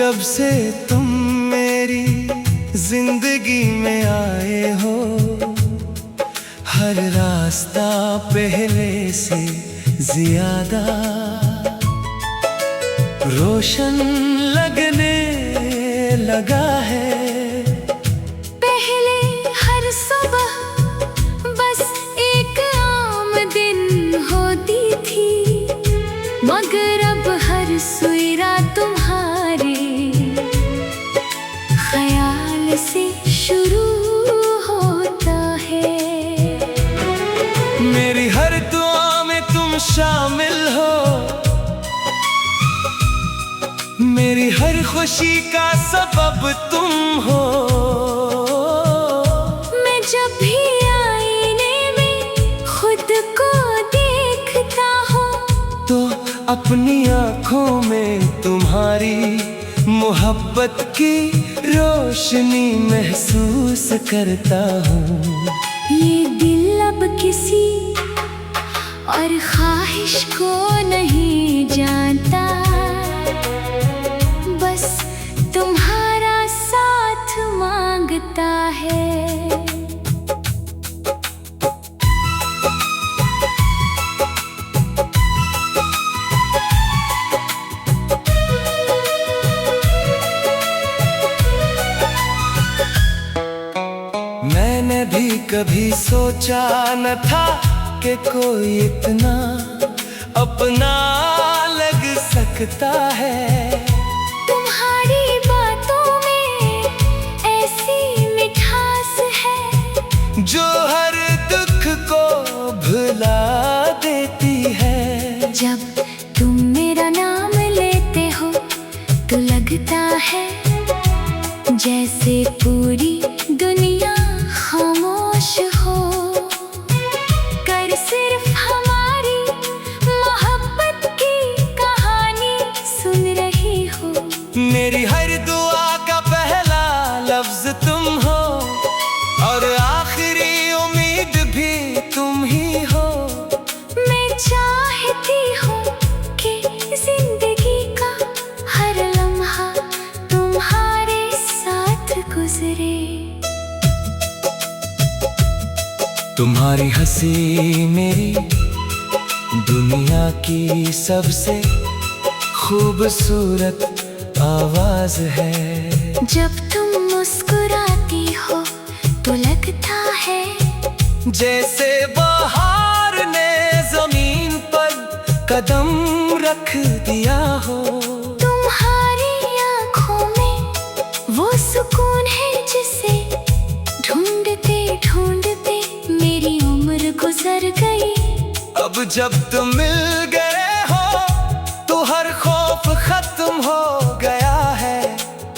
जब से तुम मेरी जिंदगी में आए हो, हर रास्ता पहले से ज्यादा रोशन लगने लगा है। पहले हर सुबह बस एक आम दिन होती थी, मगर अब हर सुइरा तुम्हारे ख्याल से शुरू होता है। मेरी हर दुआ में तुम शामिल हो, मेरी हर खुशी का सबब तुम हो। मैं जब भी आईने में खुद को देखता हूँ, तो अपनी आँखों में तुम्हारी मोहब्बत की रोशनी महसूस करता हूँ। ये दिल अब किसी और ख्वाहिश को नहीं जानता, बस तुम्हारा साथ मांगता है। मैंने भी कभी सोचा न था कि कोई इतना अपना लग सकता है। तुम्हारी बातों में ऐसी मिठास है जो हर दुख को भुला देती है। जब तुम मेरा नाम लेते हो तो लगता है जैसे पूरी दुनिया खामोश हो कर सिर्फ हमारी मोहब्बत की कहानी सुन रही हो। मेरी हर दुआ का पहला लफ्ज तुम हो और आखिरी उम्मीद भी तुम ही हो। मैं चाहती हूँ कि जिंदगी का हर लम्हा तुम्हारे साथ गुजरे। तुम्हारी हंसी मेरी दुनिया की सबसे खूबसूरत आवाज है। जब तुम मुस्कुराती हो तो लगता है जैसे बहार ने जमीन पर कदम रख दिया हो। तुम्हारी आँखों में वो सुकून है जिसे ढूंढते ढूंढते मेरी उम्र गुजर गई। अब जब तुम मिल गए हो तो हर खौफ खत्म हो गया है।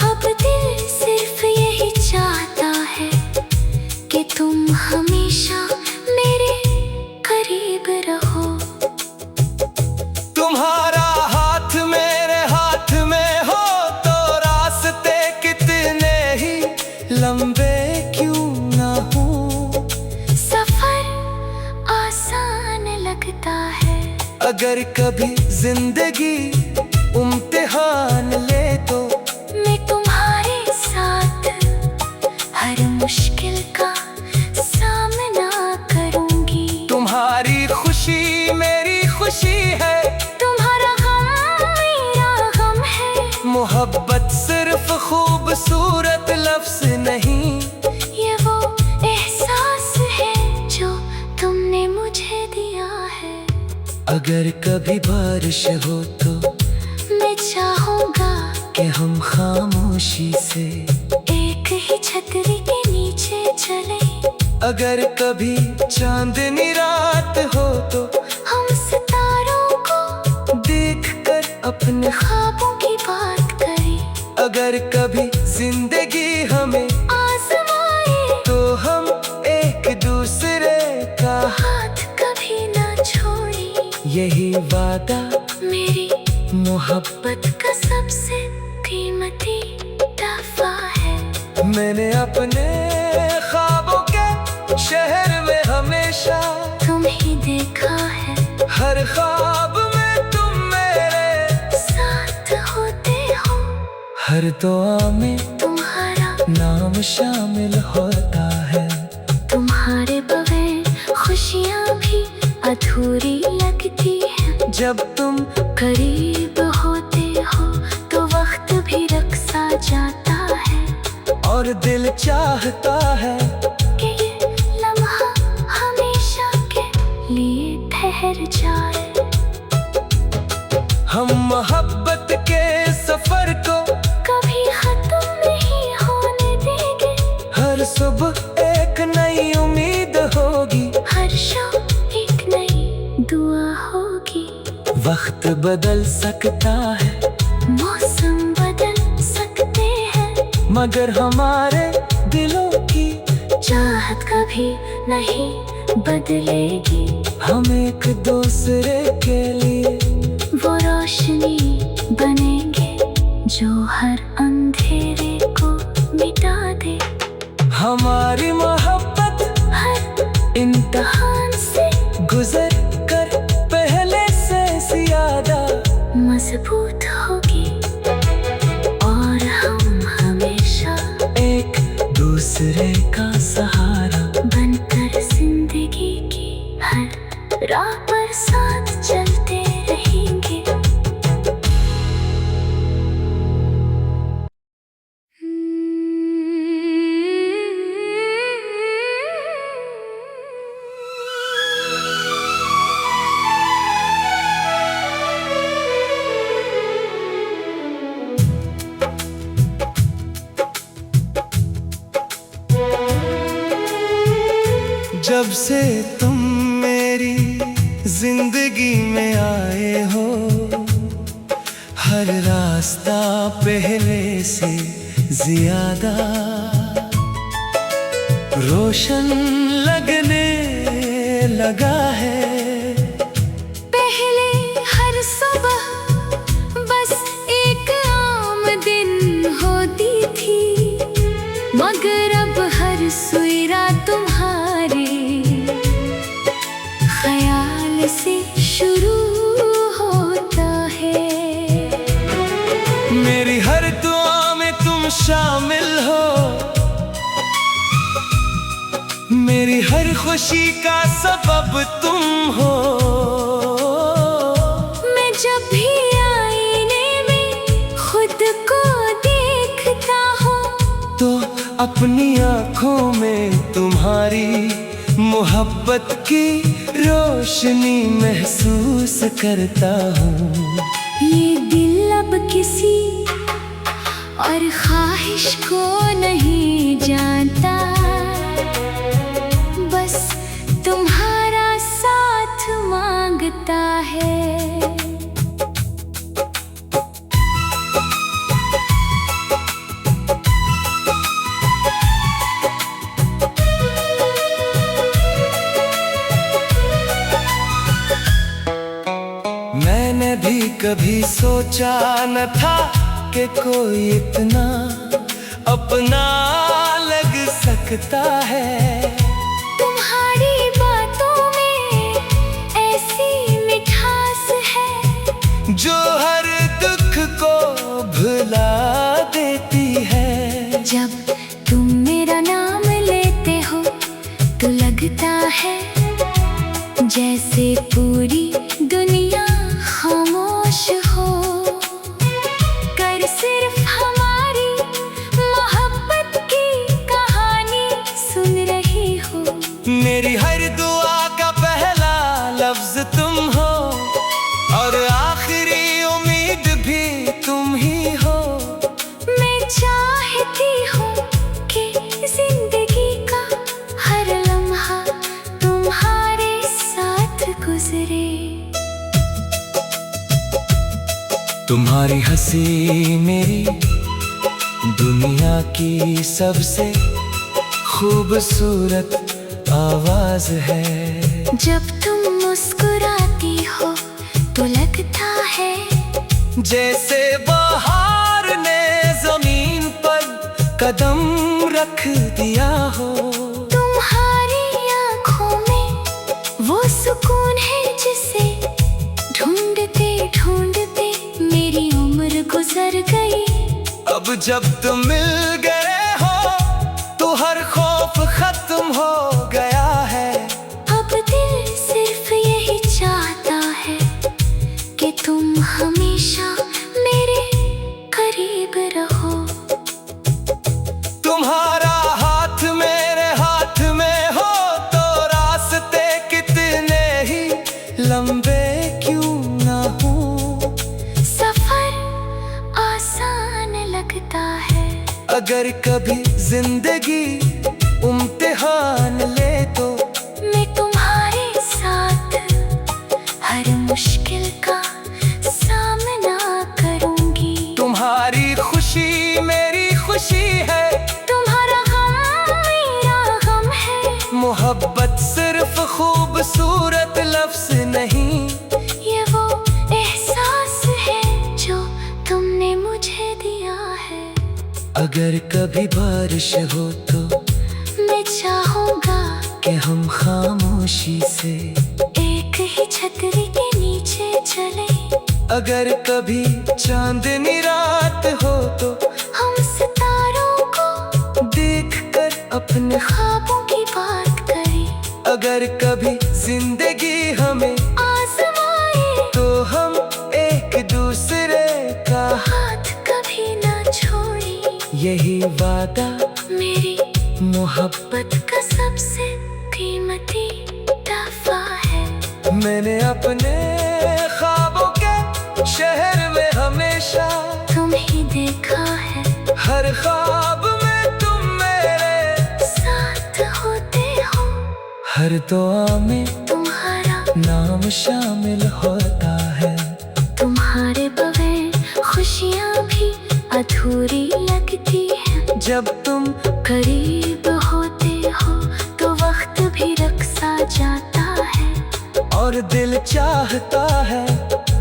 अब दिल सिर्फ यही चाहता है कि तुम हमेशा मेरे करीब रहो। तुम्हारा हाथ मेरे हाथ में हो तो रास्ते कितने ही लंबे क्यों ना हो। सफर आसान लगता है अगर कभी जिंदगी इम्तिहान ले तो मैं तुम्हारे साथ हर मुश्किल का सामना करूंगी। तुम्हारी खुशी मेरी खुशी है, तुम्हारा गम मेरा गम है। मोहब्बत सिर्फ खूबसूरत लफ्ज नहीं, ये वो एहसास है जो तुमने मुझे दिया है। अगर कभी बारिश हो तो मैं चाहूंगा कि हम खामोशी से एक ही छतरी के नीचे चले। अगर कभी चांदनी रात हो तो हम सितारों को देखकर अपने ख्वाबों की बात करें। अगर कभी जिंदगी हमें आजमाए तो हम एक दूसरे का हाथ कभी ना छोड़े। यही वादा मेरी मोहब्बत का सबसे कीमती तोहफा है। मैंने अपने ख्वाबों के शहर में हमेशा तुम ही देखा है। हर ख्वाब में तुम मेरे साथ होते हो। हर दुआ में तुम्हारा नाम शामिल होता है। तुम्हारे बगैर खुशियाँ भी अधूरी लगती है। जब तुम करीब होते हो तो वक्त भी रक्सा जाता है, और दिल चाहता है कि ये लम्हा हमेशा के लिए ठहर जाए। हम मोहब्बत के सफर को कभी खत्म नहीं होने देंगे। हर सुबह एक नई उम्मीद होगी, हर शाम एक नई दुआ होगी। वक्त बदल सकता है, मौसम बदल सकते हैं, मगर हमारे दिलों की चाहत कभी नहीं बदलेगी। हम एक दूसरे के लिए वो रोशनी बनेंगे जो हर अंधेरे को मिटा दे। हमारी मोहब्बत हर इम्तिहान से गुजर कर पहले से ज्यादा मजबूत होगी, और हम हमेशा एक दूसरे का सहारा बनकर जिंदगी की हर राह पर साथ चलते रहेंगे। जब से तुम मेरी जिंदगी में आए हो, हर रास्ता पहले से ज्यादा रोशन लगने लगा है। पहले हर सुबह बस एक आम दिन होती थी, मगर अब हर सुइरा तुम्हारे ख्याल से शुरू होता है। मेरी हर दुआ में तुम शामिल हो, मेरी हर खुशी का सबब तुम हो। मैं जब भी आईने में खुद को देखता हूँ तो अपनी आँखों में तुम्हारी मोहब्बत की रोशनी महसूस करता हूँ। ये दिल अब किसी और ख्वाहिश को नहीं जानता, बस तुम्हारा साथ मांगता है। मैंने भी कभी सोचा न था कि कोई इतना अपना लग सकता है। तुम्हारी बातों में ऐसी मिठास है जो हर दुख को भुला देती है। जब तुम मेरा नाम लेते हो तो लगता है जैसे पूरी दुनिया खामोश हो कर सिर्फ हमारी मोहब्बत की कहानी सुन रही हो। मेरी हर दुआ का पहला लफ्ज तुम हो, और आखिरी उम्मीद भी तुम ही हो। मैं चाहती हूँ कि जिंदगी का हर लम्हा तुम्हारे साथ गुजरे। तुम्हारी हंसी मेरी दुनिया की सबसे खूबसूरत आवाज है। जब तुम मुस्कुराती हो तो लगता है जैसे बहार ने जमीन पर कदम रख दिया हो। तुम्हारी आँखों में वो सुकून है जिसे ढूंढते ढूंढते मेरी उम्र गुजर गई। अब अब जब तुम मिल गए हो तो हर खौफ खत्म हो गया है। अब दिल सिर्फ यही चाहता है कि तुम हमेशा मेरे करीब रहो। तुम्हारा हाथ मेरे हाथ में हो तो रास्ते कितने ही लंबे क्यों ना हो। सफर आसान लगता है अगर कभी जिंदगी इम्तिहान ले तो मैं तुम्हारे साथ हर मुश्किल का सामना करूंगी। तुम्हारी खुशी मेरी खुशी है, तुम्हारा गम मेरा गम है। मोहब्बत सिर्फ खूबसूरत लफ्ज नहीं, ये वो एहसास है जो तुमने मुझे दिया है। अगर कभी बारिश हो तो मैं चाहूंगा कि हम खामोशी से एक ही छतरी के नीचे चले। अगर कभी चांदनी रात हो तो हम सितारों को देखकर अपने ख्वाबों की बात करें। अगर कभी जिंदगी हमें आजमाए तो हम एक दूसरे का हाथ कभी ना छोड़े। यही वादा मेरी मोहब्बत का सबसे कीमती तोहफा है। मैंने अपने ख्वाबों के शहर में हमेशा तुम ही देखा है, हर ख्वाब में तुम मेरे साथ होते हो। हर दुआ में तुम्हारा नाम शामिल होता है। तुम्हारे बगैर खुशियाँ भी अधूरी लगती है। जब तुम करीब होते हो तो वक्त भी रक्सा जाता है और दिल चाहता है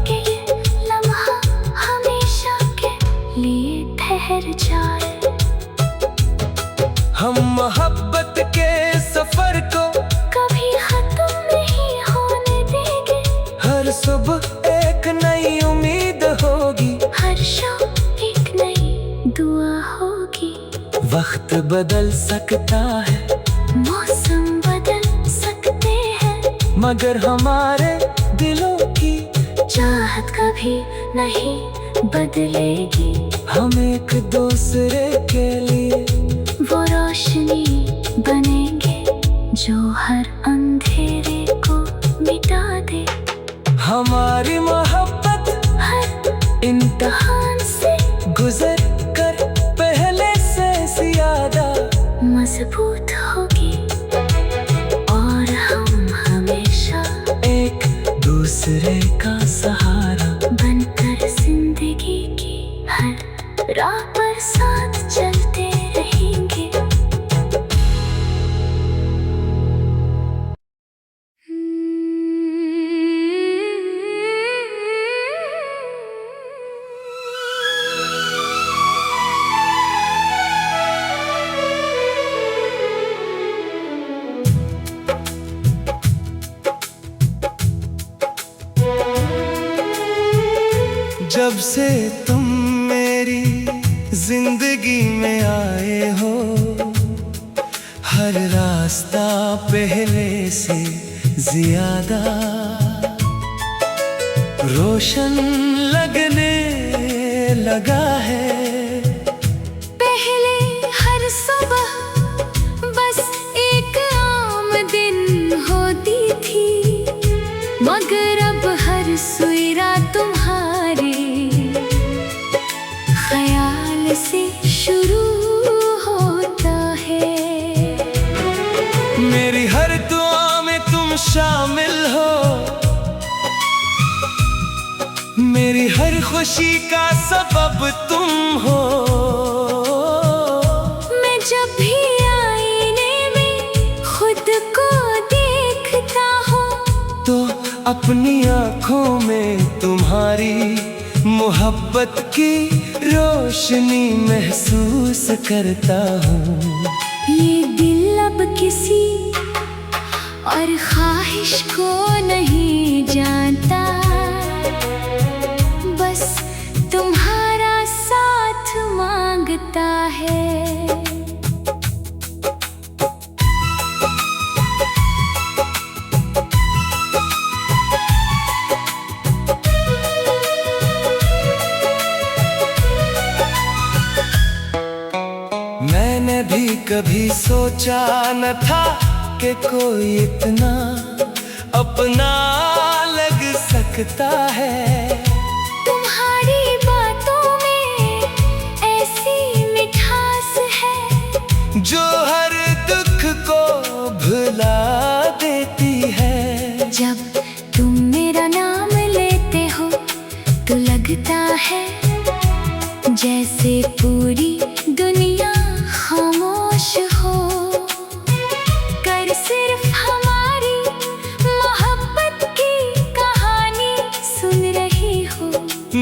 कि ये लम्हा हमेशा के लिए ठहर जाए। हम मोहब्बत के सफर को कभी खत्म नहीं होने देंगे। हर सुबह एक नई उम्मीद होगी, हर शाम एक नई दुआ होगी। वक्त बदल सकता है, मौसम बदल सकते हैं, मगर हमारे दिलों की चाहत कभी नहीं बदलेगी। हम एक दूसरे के लिए वो रोशनी बनेंगे जो हर अंधेरे को मिटा दे। हमारी मोहब्बत हर इम्तिहान से गुजर कर पहले से ज्यादा मजबूत होगी और हम हमेशा एक दूसरे का सहारा बनकर जिंदगी की हर राह पर साथ चलते रहेंगे। जब से तुम मेरी जिंदगी में आए हो, हर रास्ता पहले से ज्यादा रोशन लगने लगा है। पहले हर सुबह बस एक आम दिन होती थी, मगर अब हर सुइरा तुम्हारे ख्याल से शुरू होता है। मेरी हर दुआ में तुम शामिल हो, मेरी हर खुशी का सबब तुम हो। मैं जब भी आईने में खुद को देखता हूँ तो अपनी आँखों में तुम्हारी मोहब्बत की रोशनी महसूस करता हूँ। ये दिल अब किसी और ख्वाहिश को नहीं जानता, बस तुम्हारा साथ मांग कभी सोचा न था कि कोई इतना अपना लग सकता है। तुम्हारी बातों में ऐसी मिठास है जो हर दुख को भुला देती है। जब तुम मेरा नाम लेते हो तो लगता है जैसे पूरी दुनिया खामोश हो, कर सिर्फ हमारी मोहब्बत की कहानी सुन रही हो।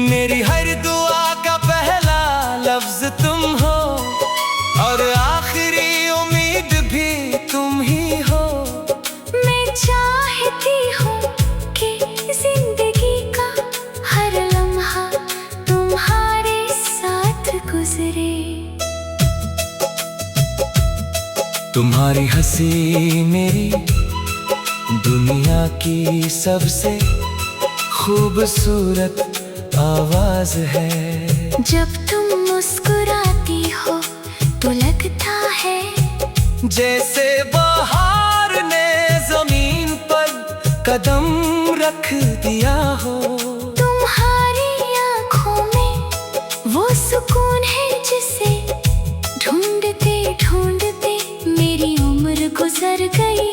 मेरी हर दुआ का पहला लफ्ज तुम हो और आखिरी उम्मीद भी तुम ही हो। मैं चाहती हूँ कि जिंदगी का हर लम्हा तुम्हारे साथ गुजरे। तुम्हारी हंसी मेरी दुनिया की सबसे खूबसूरत आवाज है। जब तुम मुस्कुराती हो तो लगता है जैसे बहार ने जमीन पर कदम रख दिया हो। तुम्हारी आँखों में वो सुकून है जिसे ढूंढते ढूंढते मेरी उम्र गुजर गई।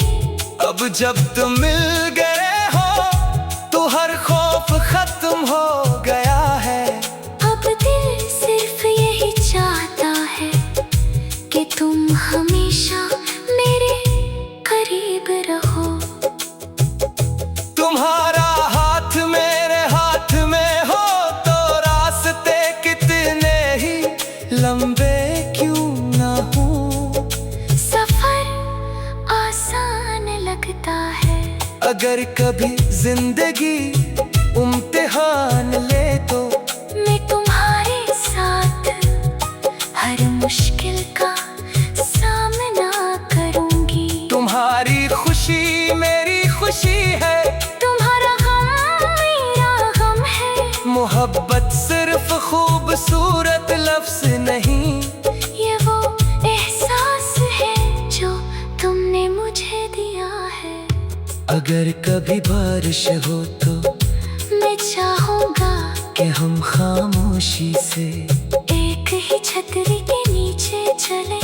अब जब तुम मिल गए हो तो हर खौफ खत्म हो गया है। अब दिल सिर्फ यही चाहता है कि तुम हमेशा मेरे करीब रहो। तुम्हारा हाथ मेरे हाथ में हो तो रास्ते कितने ही लंबे क्यों ना हो। सफर आसान लगता है अगर कभी जिंदगी इम्तिहान ले तो मैं तुम्हारे साथ हर मुश्किल का सामना करूंगी। तुम्हारी खुशी मेरी खुशी है, तुम्हारा गम मेरा गम है। मोहब्बत सिर्फ खूबसूरत लफ्ज नहीं, ये वो एहसास है जो तुमने मुझे दिया है। अगर कभी बारिश हो तो मैं चाहूंगा कि हम खामोशी से एक ही छतरी के नीचे चले।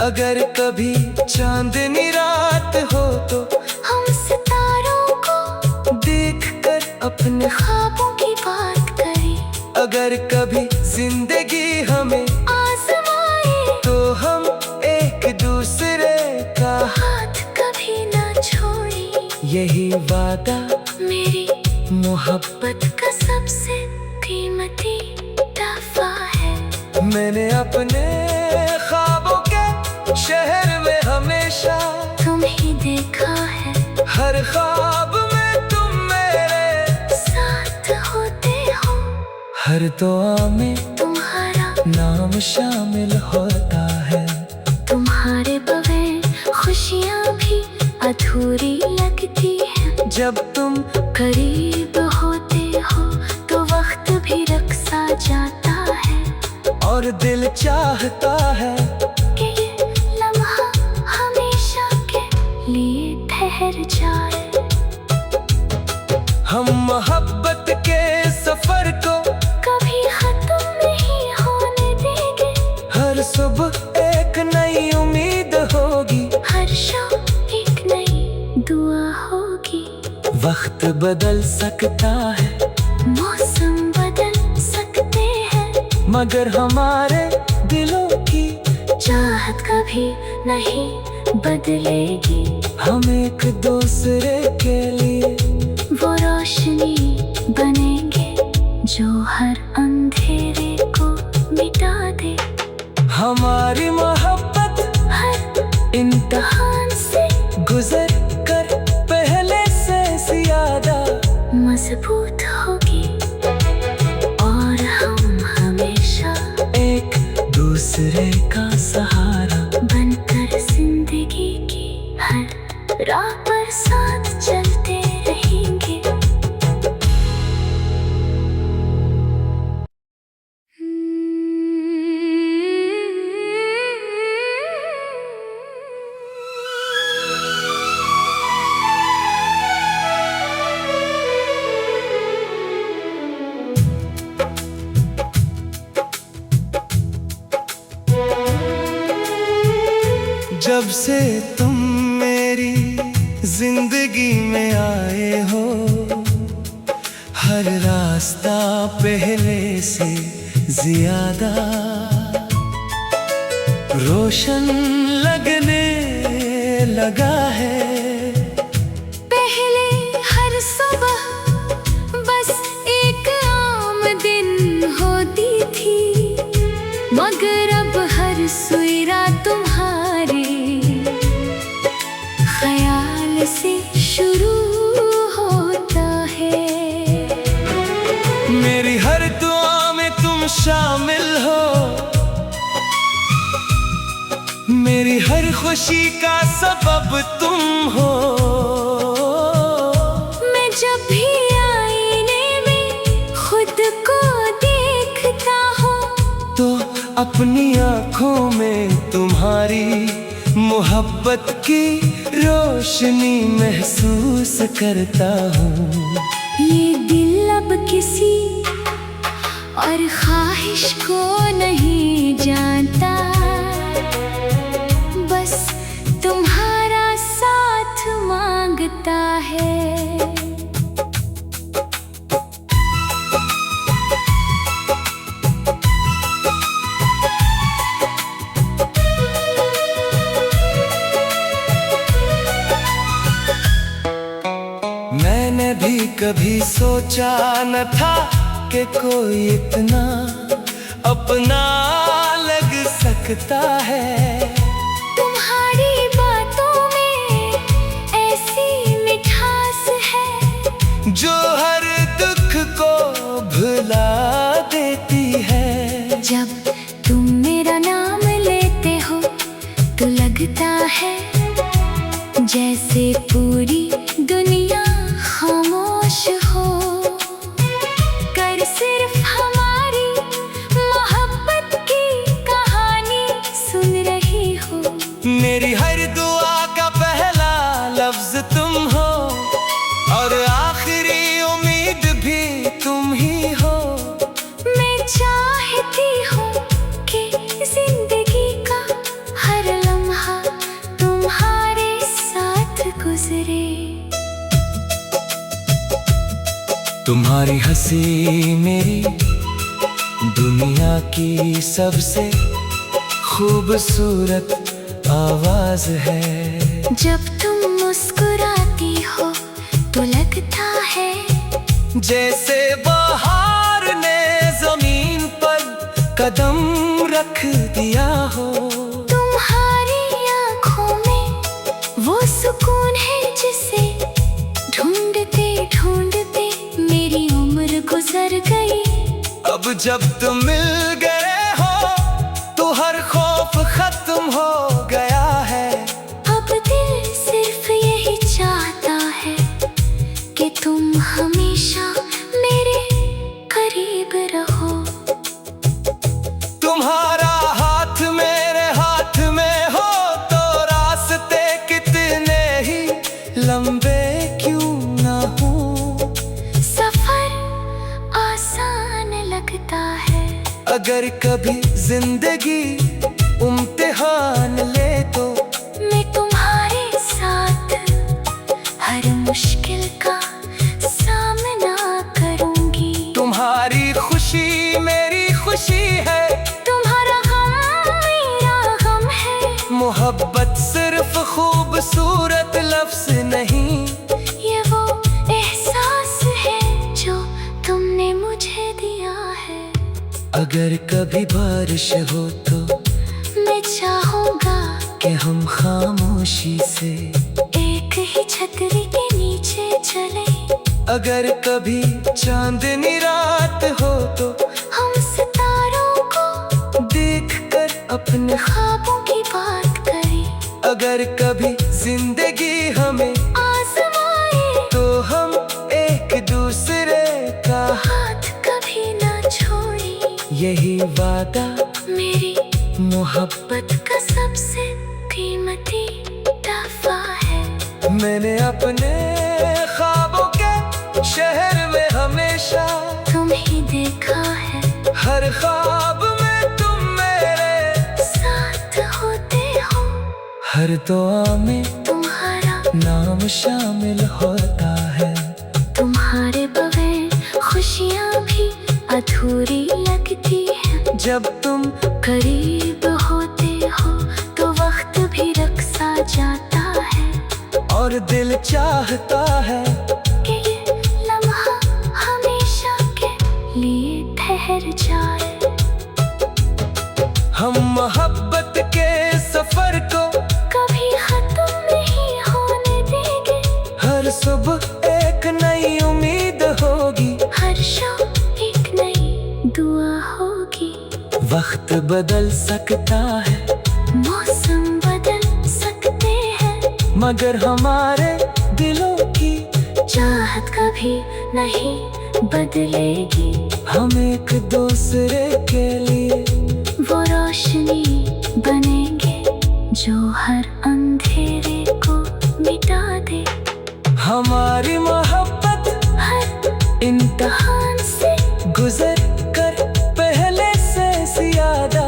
अगर कभी चांदनी रात हो तो हम सितारों को देखकर अपने ख्वाबों की बात करें। अगर कभी जिंदगी हमें आजमाए तो हम एक दूसरे का हाथ कभी ना छोड़े। यही वादा मेरी मोहब्बत का सबसे कीमती तोहफा है। मैंने अपने ख्वाबों के शहर में हमेशा तुम ही देखा है, हर ख्वाब में तुम मेरे साथ होते हो। हर दुआ में तुम्हारा नाम शामिल होता है। तुम्हारे बगैर खुशियाँ भी अधूरी लगती है। जब तुम करीब होते हो तो वक्त भी रक्सा जाता है और दिल चाहता है कि ये लम्हा हमेशा के लिए ठहर जाए। हम मोहब्बत के सफर को कभी खत्म नहीं होने देंगे। हर सुबह एक नई उम्मीद होगी, हर शाम एक नई दुआ होगी। वक्त बदल सकता है, मौसम बदल सकते हैं, मगर हमारे दिलों की चाहत कभी नहीं बदलेगी। हम एक दूसरे के लिए वो रोशनी बनेंगे जो हर अंधेरे को मिटा दे। हमारी मोहब्बत हर इम्तिहान से गुजर कर पहले से ज्यादा मजबूत होगी और हम हमेशा एक दूसरे का सहारा बनकर जिंदगी की हर राह पर साथ चलते रहेंगे। जब से तुम मेरी जिंदगी में आए हो, हर रास्ता पहले से ज्यादा रोशन लगने लगा है। पहले हर सुबह बस एक आम दिन होती थी, मगर अब हर सुइरा तुम्हारे ख्याल से शुरू होता है। मेरी हर दुआ में तुम शामिल हो, मेरी हर खुशी का सबब तुम हो। मैं जब भी आईने में खुद को देखता हूँ, तो अपनी आँखों में तुम्हारी मोहब्बत की रोशनी महसूस करता हूँ। ये दिल अब किसी और ख्वाहिश को नहीं जानता, बस तुम्हारा साथ मांगता है। मैंने भी कभी सोचा न था कि कोई इतना अपना लग सकता है। तुम्हारी बातों में ऐसी मिठास है जो हर दुख को भुला देती है। जब तुम मेरा नाम लेते हो तो लगता है जैसे पूरी दुनिया खामोश हो, कर सिर्फ हमारी मोहब्बत की कहानी सुन रही हो। मेरी हर दुआ का पहला लफ्ज तुम हो, और आखिरी उम्मीद भी तुम ही हो। मैं चाहती हूँ कि जिंदगी का हर लम्हा तुम्हारे साथ गुजरे। तुम्हारी हंसी मेरी दुनिया की सबसे खूबसूरत आवाज है। जब तुम मुस्कुराती हो तो लगता है जैसे बहार ने जमीन पर कदम रख दिया हो। तुम्हारी आँखों में वो सुकून है जिसे ढूंढते ढूंढते मेरी उम्र गुजर गई। अब जब तुम मिल गए हो तो हर खौफ खत्म हो गया है। अब दिल सिर्फ यही चाहता है कि तुम हमेशा मेरे करीब रहो। तुम्हारा हाथ मेरे हाथ में हो तो रास्ते कितने ही लंबे क्यों ना हो। सफर आसान लगता है अगर कभी जिंदगी इम्तिहान ले तो मैं तुम्हारे साथ हर मुश्किल का सामना करूंगी। तुम्हारी खुशी मेरी खुशी है, तुम्हारा गम मेरा गम है। मोहब्बत सिर्फ खूबसूरत लफ्ज नहीं, ये वो एहसास है जो तुमने मुझे दिया है। अगर कभी बारिश हो तो मैं चाहूंगा कि हम खामोशी से एक ही छतरी के नीचे चले। अगर कभी चांदनी रात हो तो हम सितारों को देखकर अपने ख्वाबों की बात करें। अगर कभी जिंदगी हमें आजमाए तो हम एक दूसरे का हाथ कभी ना छोड़े। यही वादा मेरी मोहब्बत का सबसे कीमती तोहफा है। मैंने अपने ख्वाबों के शहर में हमेशा तुम ही देखा है, हर ख्वाब में तुम मेरे साथ होते हो। हर हर दुआ में तुम्हारा नाम शामिल होता है। तुम्हारे बगैर खुशियाँ भी अधूरी लगती है। जब तुम करीब होते हो तो वक्त भी रक्सा जाता है। और दिल चाहता है कि ये लम्हा हमेशा के लिए ठहर जाए। हम मोहब्बत के सफर को कभी खत्म नहीं होने देंगे। हर सुबह एक नई उम्मीद होगी। हर शाम एक नई दुआ होगी। वक्त बदल सकता है, मौसम बदल सकते हैं, मगर हमारे दिलों की चाहत कभी नहीं बदलेगी। हम एक दूसरे के लिए वो रोशनी बनेंगे जो हर अंधेरे को मिटा दे। हमारी मोहब्बत हर इम्तिहान से गुजर कर पहले से ज्यादा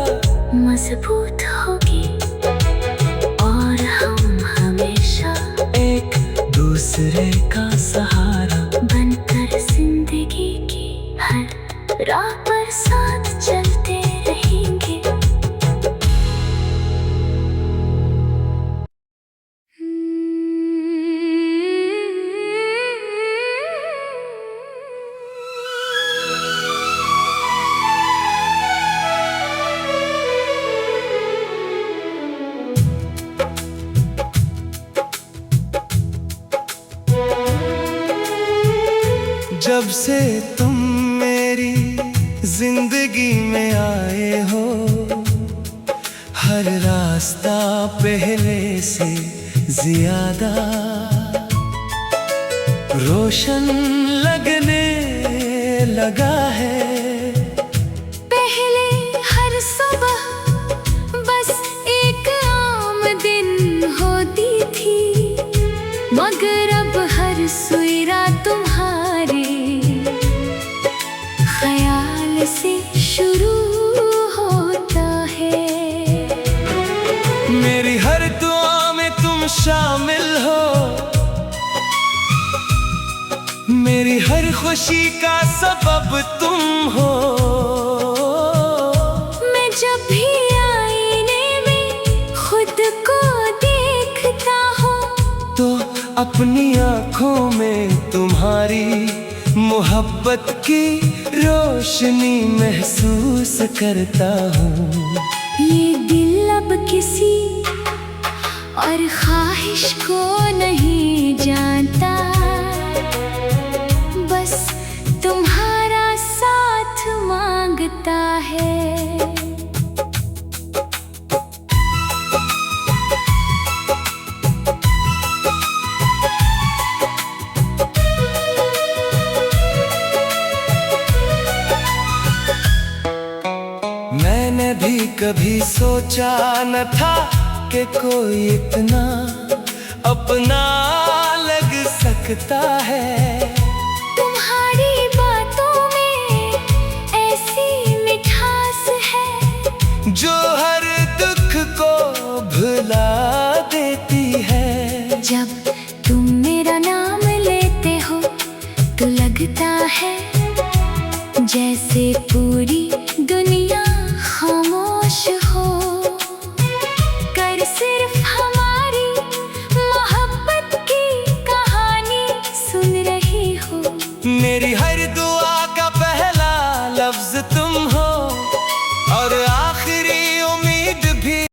मजबूत होगी। और हम हमेशा एक दूसरे का सहारा बनकर जिंदगी की हर राह पर साथ चलते रहेंगे। जब से तुम मेरी जिंदगी में आए हो, हर रास्ता पहले से ज्यादा रोशन लगने लगा है। पहले हर सुबह बस एक आम दिन होती थी, मगर अब हर सुईरा तुम्हारे ख्याल से शुरू होता है। मेरी हर दुआ में तुम शामिल हो, मेरी हर खुशी का सबब तुम हो। मैं जब भी आईने में खुद को देखता हूँ तो अपनी आँखों में तुम्हारी मोहब्बत की रोशनी महसूस करता हूँ। ये दिल अब किसी और ख्वाहिश को नहीं जानता, बस तुम्हारा साथ मांगता है। मैंने भी कभी सोचा न था कि कोई इतना अपना लग सकता है। तुम्हारी बातों में ऐसी मिठास है जो हर दुख को भुला देती है। जब तुम मेरा नाम लेते हो तो लगता है जैसे पूरी दुनिया